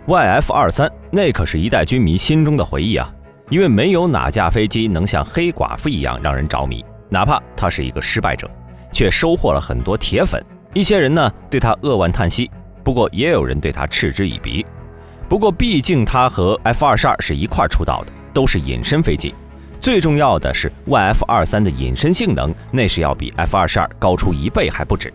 YF-23那可是一代军迷心中的回忆啊，因为没有哪架飞机能像黑寡妇一样让人着迷，哪怕他是一个失败者，却收获了很多铁粉。一些人呢对他扼腕叹息，不过也有人对他嗤之以鼻。不过毕竟他和 F-22是一块出道的，都是隐身飞机。最重要的是 YF-23的隐身性能，那是要比 F-22高出1倍还不止。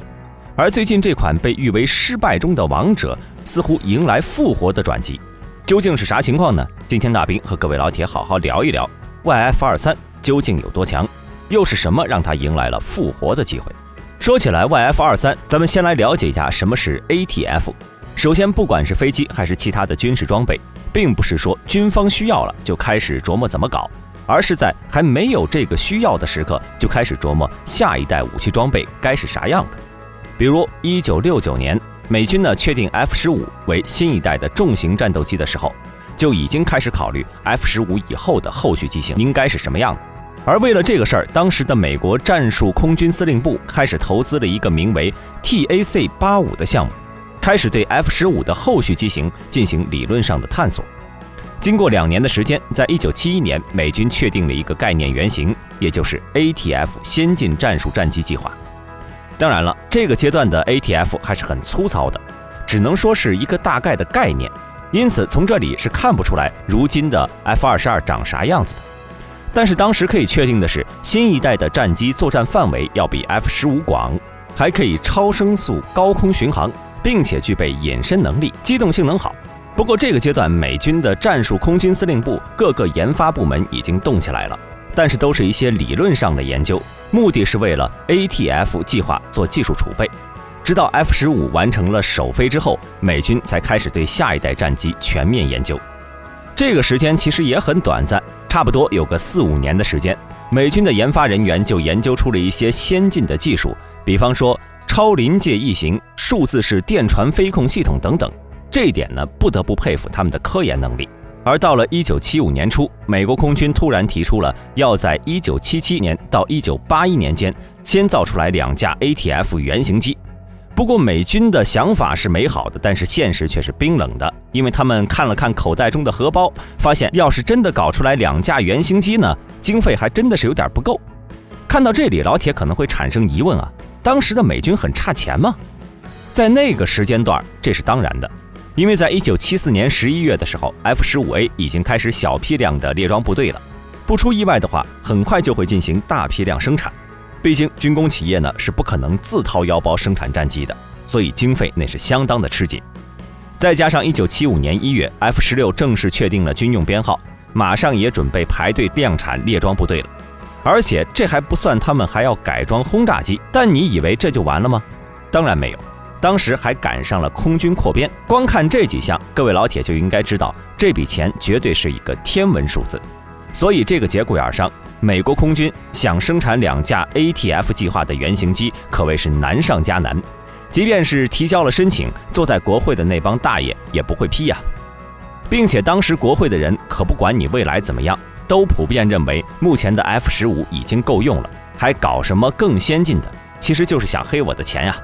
而最近这款被誉为失败中的王者，似乎迎来复活的转机，究竟是啥情况呢？今天大兵和各位老铁好好聊一聊 YF-23究竟有多强，又是什么让它迎来了复活的机会。说起来 YF-23，咱们先来了解一下什么是 ATF。首先，不管是飞机还是其他的军事装备，并不是说军方需要了就开始琢磨怎么搞，而是在还没有这个需要的时刻就开始琢磨下一代武器装备该是啥样的。比如1969年，美军呢确定 F-15为新一代的重型战斗机的时候，就已经开始考虑 F-15以后的后续机型应该是什么样的。而为了这个事儿，当时的美国战术空军司令部开始投资了一个名为 TAC-85 的项目，开始对 F-15的后续机型进行理论上的探索。经过2年的时间，在1971年，美军确定了一个概念原型，也就是 ATF 先进战术战机计划。当然了，这个阶段的 ATF 还是很粗糙的，只能说是一个大概的概念，因此从这里是看不出来如今的 F-22长啥样子的。但是当时可以确定的是，新一代的战机作战范围要比 F-15广，还可以超声速高空巡航，并且具备隐身能力，机动性能好。不过这个阶段，美军的战术空军司令部各个研发部门已经动起来了，但是都是一些理论上的研究，目的是为了 ATF 计划做技术储备。直到 F-15完成了首飞之后，美军才开始对下一代战机全面研究。这个时间其实也很短暂，差不多有个4-5年的时间，美军的研发人员就研究出了一些先进的技术，比方说超临界异形、数字式电传飞控系统等等。这一点呢，不得不佩服他们的科研能力。而到了1975年初，美国空军突然提出了要在1977年到1981年间先造出来2架 ATF 原型机。不过美军的想法是美好的，但是现实却是冰冷的，因为他们看了看口袋中的荷包，发现要是真的搞出来2架原型机呢，经费还真的是有点不够。看到这里，老铁可能会产生疑问啊，当时的美军很差钱吗？在那个时间段，这是当然的。因为在1974年11月的时候 ，F-15A 已经开始小批量的列装部队了，不出意外的话，很快就会进行大批量生产。毕竟军工企业呢是不可能自掏腰包生产战机的，所以经费那是相当的吃紧。再加上1975年1月 ，F-16正式确定了军用编号，马上也准备排队量产列装部队了。而且这还不算他们还要改装轰炸机，但你以为这就完了吗？当然没有。当时还赶上了空军扩编，光看这几项，各位老铁就应该知道，这笔钱绝对是一个天文数字。所以这个节骨眼上，美国空军想生产2架 ATF 计划的原型机，可谓是难上加难。即便是提交了申请，坐在国会的那帮大爷也不会批呀。并且当时国会的人可不管你未来怎么样，都普遍认为目前的 F-15已经够用了，还搞什么更先进的，其实就是想黑我的钱呀。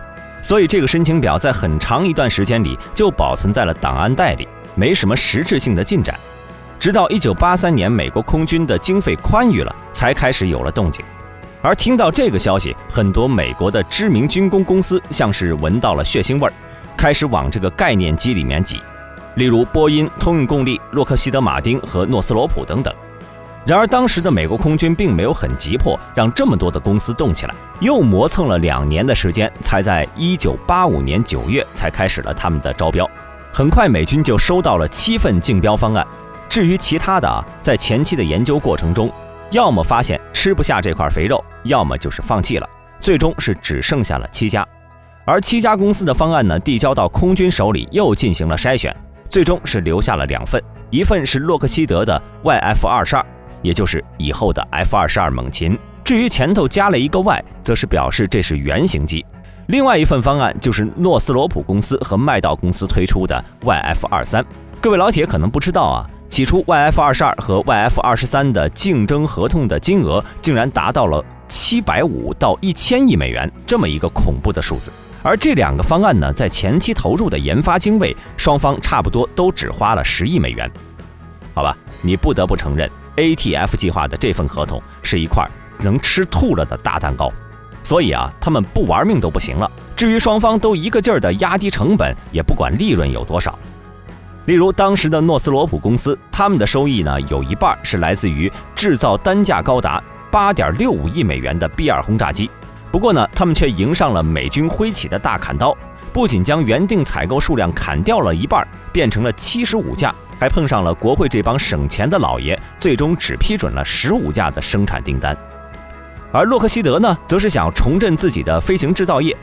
所以这个申请表在很长一段时间里就保存在了档案袋里，没什么实质性的进展。直到1983年美国空军的经费宽裕了，才开始有了动静。而听到这个消息，很多美国的知名军工公司像是闻到了血腥味儿，开始往这个概念机里面挤，例如波音、通用动力、洛克希德马丁和诺斯罗普等等。然而当时的美国空军并没有很急迫让这么多的公司动起来，又磨蹭了2年的时间，才在1985年9月才开始了他们的招标。很快美军就收到了7份竞标方案。至于其他的在前期的研究过程中，要么发现吃不下这块肥肉，要么就是放弃了，最终是只剩下了7家。而7家公司的方案呢，递交到空军手里又进行了筛选，最终是留下了2份，一份是洛克希德的 YF-22，也就是以后的 F-22猛禽。至于前头加了一个 Y， 则是表示这是原型机。另外一份方案就是诺斯罗普公司和麦道公司推出的 YF-23。各位老铁可能不知道啊，起初 YF-22和 YF-23的竞争合同的金额竟然达到了750到1000亿美元，这么一个恐怖的数字。而这2个方案呢，在前期投入的研发经费，双方差不多都只花了10亿美元。好吧，你不得不承认 ATF 计划的这份合同是一块能吃吐了的大蛋糕，所以啊，他们不玩命都不行了。至于双方都一个劲儿的压低成本，也不管利润有多少。例如当时的诺斯罗普公司，他们的收益呢，有一半是来自于制造单价高达8.65亿美元的 B-2轰炸机。不过呢，他们却迎上了美军挥起的大砍刀，不仅将原定采购数量砍掉了一半，变成了75架，还碰上了国会这帮省钱的老爷，最终只批准了15架的生产订单。而洛克希德呢，则是想重振自己的飞行制造业，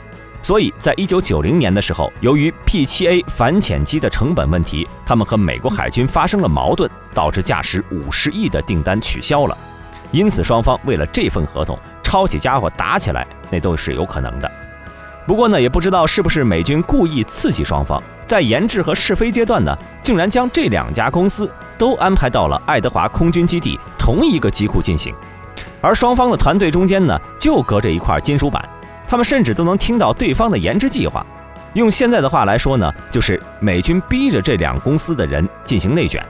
所以在1990年的时候，由于 P-7A 反潜机的成本问题，他们和美国海军发生了矛盾，导致价值50亿的订单取消了。因此双方为了这份合同抄起家伙打起来，那都是有可能的。不过呢，也不知道是不是美军故意刺激双方，在研制和试飞阶段呢，竟然将这2家公司都安排到了爱德华空军基地同一个机库进行。而双方的团队中间呢，就隔着一块金属板，他们甚至都能听到对方的研制计划。用现在的话来说呢，就是美军逼着这2公司的人进行内卷。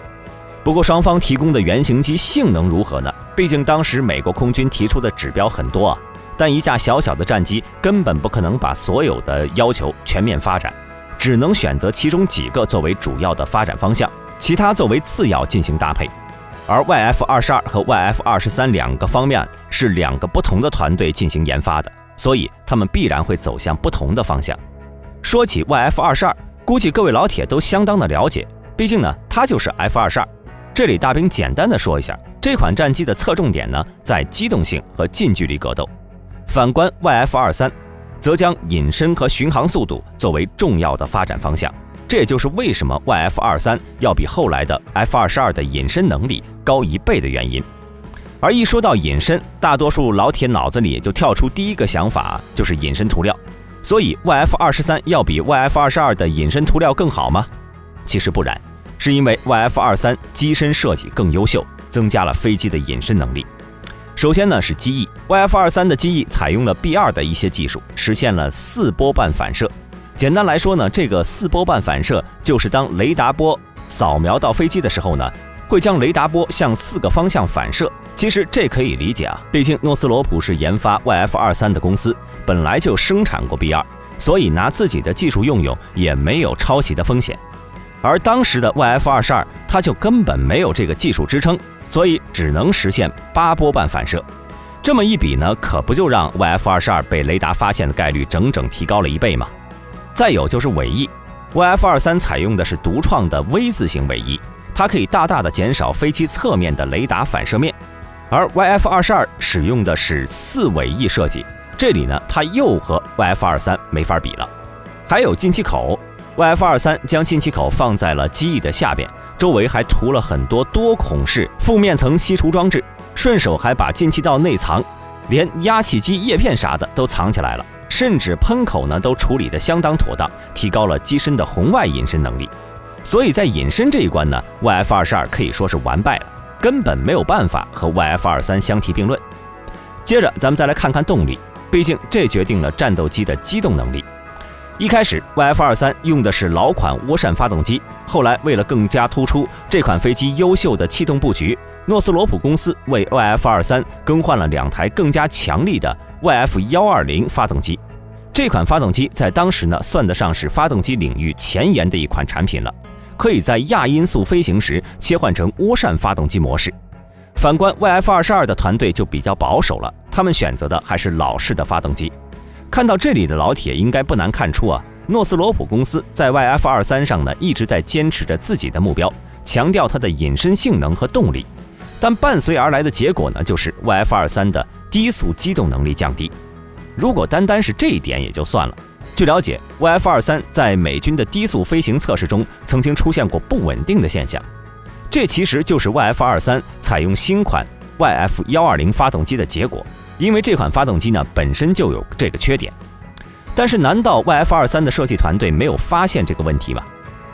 不过双方提供的原型机性能如何呢？毕竟当时美国空军提出的指标很多啊，但一架小小的战机根本不可能把所有的要求全面发展，只能选择其中几个作为主要的发展方向，其他作为次要进行搭配。而 YF-22 和 YF-23 2个方面是2个不同的团队进行研发的，所以他们必然会走向不同的方向。说起 YF-22， 估计各位老铁都相当的了解，毕竟呢，它就是 F-22。这里大兵简单的说一下，这款战机的侧重点呢，在机动性和近距离格斗。反观 YF-23， 则将隐身和巡航速度作为重要的发展方向。这也就是为什么 YF-23 要比后来的 F-22 的隐身能力高1倍的原因。而一说到隐身，大多数老铁脑子里就跳出第一个想法，就是隐身涂料。所以 YF-23 要比 YF-22 的隐身涂料更好吗？其实不然，是因为 YF-23 机身设计更优秀，增加了飞机的隐身能力。首先呢是机翼 ，YF-23 的机翼采用了 B-2的一些技术，实现了4波半反射。简单来说呢，这个4波半反射就是当雷达波扫描到飞机的时候呢，会将雷达波向4个方向反射。其实这可以理解啊，毕竟诺斯罗普是研发 YF-23 的公司，本来就生产过 B-2，所以拿自己的技术用也没有抄袭的风险。而当时的 YF-22 它就根本没有这个技术支撑，所以只能实现8波半反射。这么一比呢，可不就让 YF-22 被雷达发现的概率整整提高了1倍吗？再有就是尾翼 ，YF-23 采用的是独创的 V 字形尾翼，它可以大大的减少飞机侧面的雷达反射面。而 YF-22 使用的是4尾翼设计，这里呢它又和 YF-23 没法比了。还有进气口 ，YF-23 将进气口放在了机翼的下边，周围还涂了很多多孔式负面层吸除装置，顺手还把进气道内藏，连压气机叶片啥的都藏起来了。甚至喷口呢都处理得相当妥当，提高了机身的红外隐身能力。所以在隐身这一关呢 ，YF-22 可以说是完败了，根本没有办法和 YF-23 相提并论。接着咱们再来看看动力，毕竟这决定了战斗机的机动能力。一开始 YF-23 用的是老款涡扇发动机，后来为了更加突出这款飞机优秀的气动布局，诺斯罗普公司为 YF-23 更换了2台更加强力的 YF-120 发动机。这款发动机在当时呢，算得上是发动机领域前沿的一款产品了，可以在亚音速飞行时切换成涡扇发动机模式。反观 YF-22 的团队就比较保守了，他们选择的还是老式的发动机。看到这里的老铁应该不难看出啊，诺斯罗普公司在 YF-23 上呢一直在坚持着自己的目标，强调它的隐身性能和动力。但伴随而来的结果呢，就是 YF-23 的低速机动能力降低。如果单单是这一点也就算了，据了解 YF-23 在美军的低速飞行测试中曾经出现过不稳定的现象，这其实就是 YF-23 采用新款 YF-120 发动机的结果，因为这款发动机呢本身就有这个缺点。但是难道 YF-23 的设计团队没有发现这个问题吗？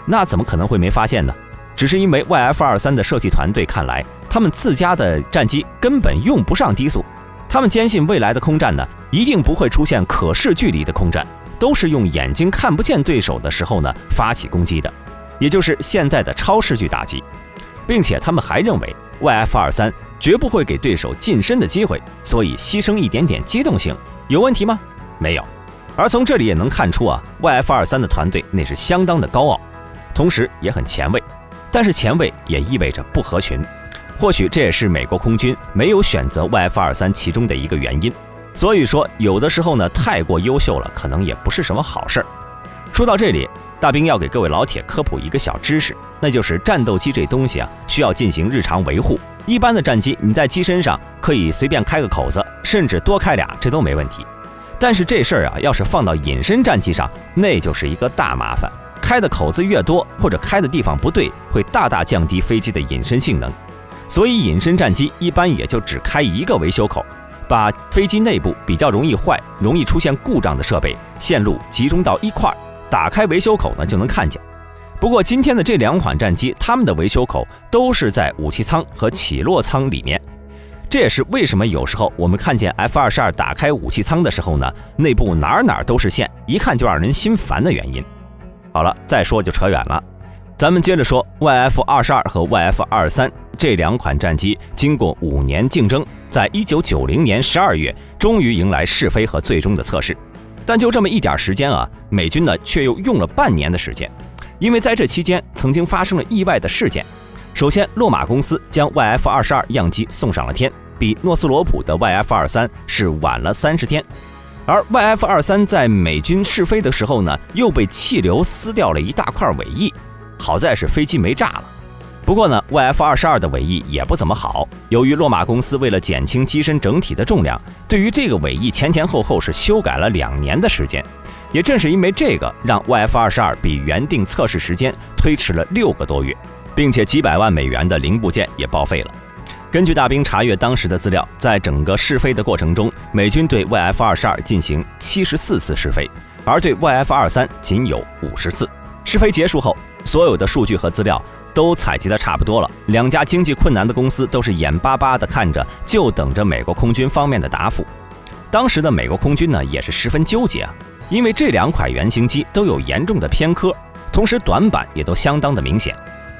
那怎么可能会没发现呢？只是因为 YF-23 的设计团队看来，他们自家的战机根本用不上低速，他们坚信未来的空战呢，一定不会出现可视距离的空战，都是用眼睛看不见对手的时候呢发起攻击的，也就是现在的超视距打击，并且他们还认为 YF-23绝不会给对手近身的机会，所以牺牲一点点机动性有问题吗？没有。而从这里也能看出啊 ，YF-23的团队那是相当的高傲，同时也很前卫，但是前卫也意味着不合群。或许这也是美国空军没有选择 YF-23其中的一个原因。所以说，有的时候呢，太过优秀了，可能也不是什么好事儿。说到这里，大兵要给各位老铁科普一个小知识，那就是战斗机这东西啊，需要进行日常维护。一般的战机，你在机身上可以随便开个口子，甚至多开俩，这都没问题。但是这事儿啊，要是放到隐身战机上，那就是一个大麻烦。开的口子越多，或者开的地方不对，会大大降低飞机的隐身性能。所以隐身战机一般也就只开一个维修口，把飞机内部比较容易坏、容易出现故障的设备线路集中到一块儿，打开维修口呢就能看见。不过今天的这2款战机，它们的维修口都是在武器舱和起落舱里面。这也是为什么有时候我们看见 F-22打开武器舱的时候呢，内部哪儿都是线，一看就让人心烦的原因。好了，再说就扯远了，咱们接着说 YF-22和 YF-23这2款战机，经过5年竞争，在1990年12月终于迎来试飞和最终的测试。但就这么一点时间啊，美军呢却又用了半年的时间，因为在这期间曾经发生了意外的事件。首先，洛马公司将 YF-22样机送上了天，比诺斯罗普的 YF-23是晚了30天。而 YF-23在美军试飞的时候呢，又被气流撕掉了一大块尾翼，好在是飞机没炸了。不过呢 ，YF-22的尾翼也不怎么好。由于洛马公司为了减轻机身整体的重量，对于这个尾翼前后是修改了2年的时间。也正是因为这个，让 YF-22比原定测试时间推迟了6个多月，并且几百万美元的零部件也报废了。根据大兵查阅当时的资料，在整个试飞的过程中，美军对 YF-22进行74次试飞，而对 YF-23仅有50次。试飞结束后，所有的数据和资料都采集的差不多了，2家经济困难的公司都是眼巴巴地看着，就等着美国空军方面的答复。当时的美国空军呢，也是十分纠结啊，因为这2款原型机都有严重的偏科，同时短板也都相当的明显。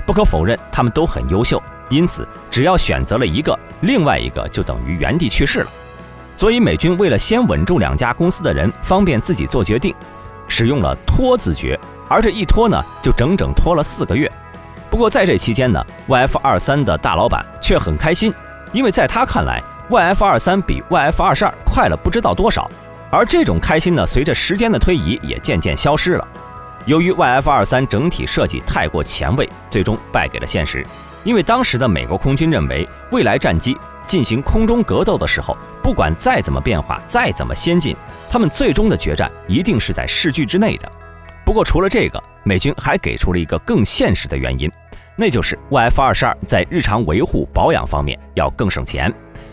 不可否认，他们都很优秀，因此只要选择了一个，另外一个就等于原地去世了。所以美军为了先稳住2家公司的人，方便自己做决定，使用了拖字诀，而这一拖呢，就整整拖了4个月。不过在这期间呢 ，YF-23的大老板却很开心，因为在他看来 ，YF-23比 YF-22快了不知道多少。而这种开心呢，随着时间的推移也渐渐消失了。由于 YF-23整体设计太过前卫，最终败给了现实。因为当时的美国空军认为，未来战机进行空中格斗的时候，不管再怎么变化，再怎么先进，他们最终的决战一定是在视距之内的。不过除了这个，美军还给出了一个更现实的原因，那就是 YF-22在日常维护保养方面要更省钱，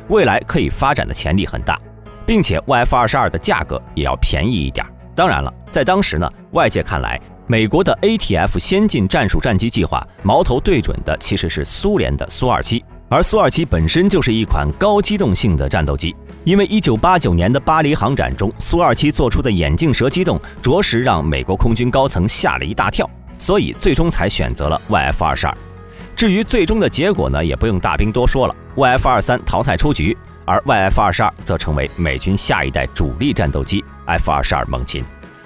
未来可以发展的潜力很大，并且 YF-22的价格也要便宜一点。当然了，在当时呢，外界看来，美国的 ATF 先进战术战机计划矛头对准的其实是苏联的苏27，而苏27本身就是一款高机动性的战斗机。因为1989年的巴黎航展中，苏27做出的眼镜蛇机动，着实让美国空军高层吓了一大跳，所以最终才选择了 YF-22。至于最终的结果呢，也不用大兵多说了 ，YF-23淘汰出局，而 YF-22则成为美军下一代主力战斗机 F-22猛禽。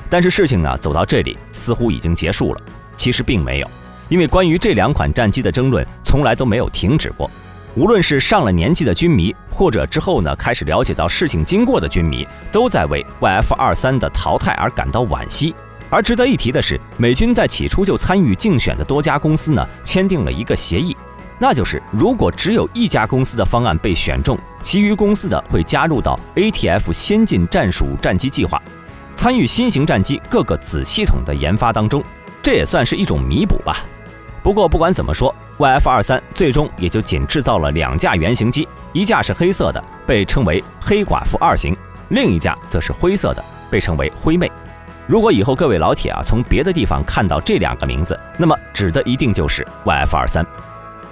但是事情呢，走到这里似乎已经结束了，其实并没有，因为关于这2款战机的争论从来都没有停止过。无论是上了年纪的军迷，或者之后呢开始了解到事情经过的军迷，都在为 YF-23的淘汰而感到惋惜。而值得一提的是，美军在起初就参与竞选的多家公司呢，签订了一个协议，那就是如果只有一家公司的方案被选中，其余公司的会加入到 ATF 先进战术战机计划，参与新型战机各个子系统的研发当中，这也算是一种弥补吧。不过不管怎么说， YF-23最终也就仅制造了2架原型机，一架是黑色的，被称为黑寡妇2型，另一架则是灰色的，被称为灰妹。如果以后各位老铁从别的地方看到这2个名字，那么指的一定就是 YF-23。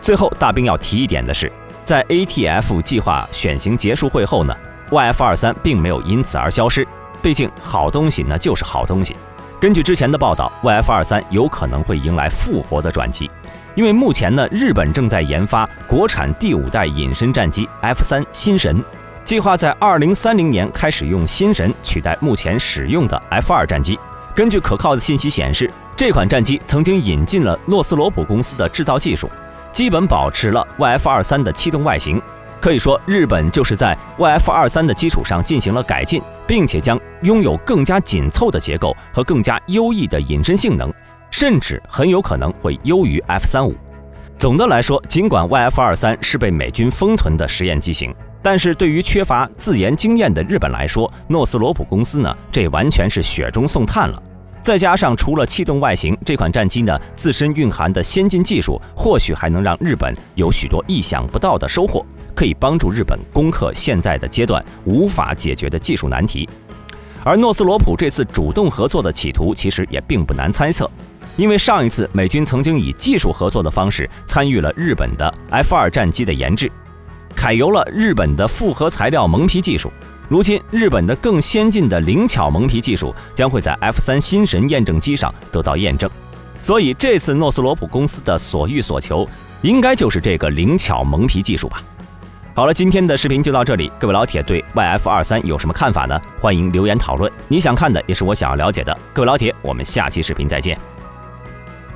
最后大兵要提一点的是，在 ATF 计划选型结束会后呢， YF-23并没有因此而消失，毕竟好东西呢就是好东西。根据之前的报道 ，YF-23有可能会迎来复活的转机，因为目前呢，日本正在研发国产第5代隐身战机 F3新神，计划在2030年开始用新神取代目前使用的 F2战机。根据可靠的信息显示，这款战机曾经引进了诺斯罗普公司的制造技术，基本保持了 YF-23的气动外形。可以说，日本就是在 YF-23的基础上进行了改进，并且将拥有更加紧凑的结构和更加优异的隐身性能，甚至很有可能会优于 F-35。总的来说，尽管 YF-23是被美军封存的实验机型，但是对于缺乏自研经验的日本来说，诺斯罗普公司呢，这完全是雪中送炭了。再加上除了气动外形，这款战机呢自身蕴含的先进技术，或许还能让日本有许多意想不到的收获，可以帮助日本攻克现在的阶段无法解决的技术难题。而诺斯罗普这次主动合作的企图其实也并不难猜测，因为上一次美军曾经以技术合作的方式参与了日本的 F2战机的研制，揩油了日本的复合材料蒙皮技术。如今，日本的更先进的灵巧蒙皮技术将会在 F3新神验证机上得到验证，所以这次诺斯罗普公司的所欲所求，应该就是这个灵巧蒙皮技术吧。好了，今天的视频就到这里，各位老铁对 YF-23有什么看法呢？欢迎留言讨论，你想看的也是我想要了解的。各位老铁，我们下期视频再见。